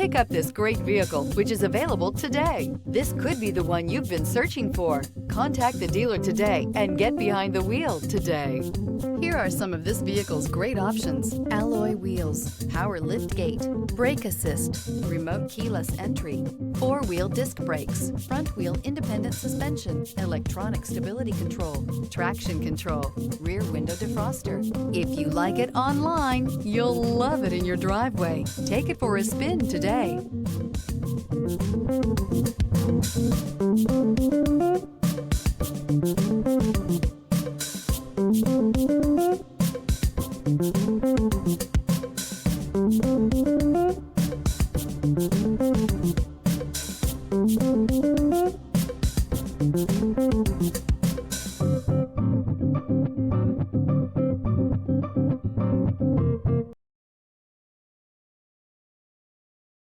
Pick up this great vehicle, which is available today. This could be the one you've been searching for. Contact the dealer today and get behind the wheel today. Here are some of this vehicle's great options: alloy wheels, power lift gate, brake assist, remote keyless entry, four-wheel disc brakes, front wheel independent suspension, electronic stability control, traction control, rear window defroster. If you like it online, you'll love it in your driveway. Take it for a spin today.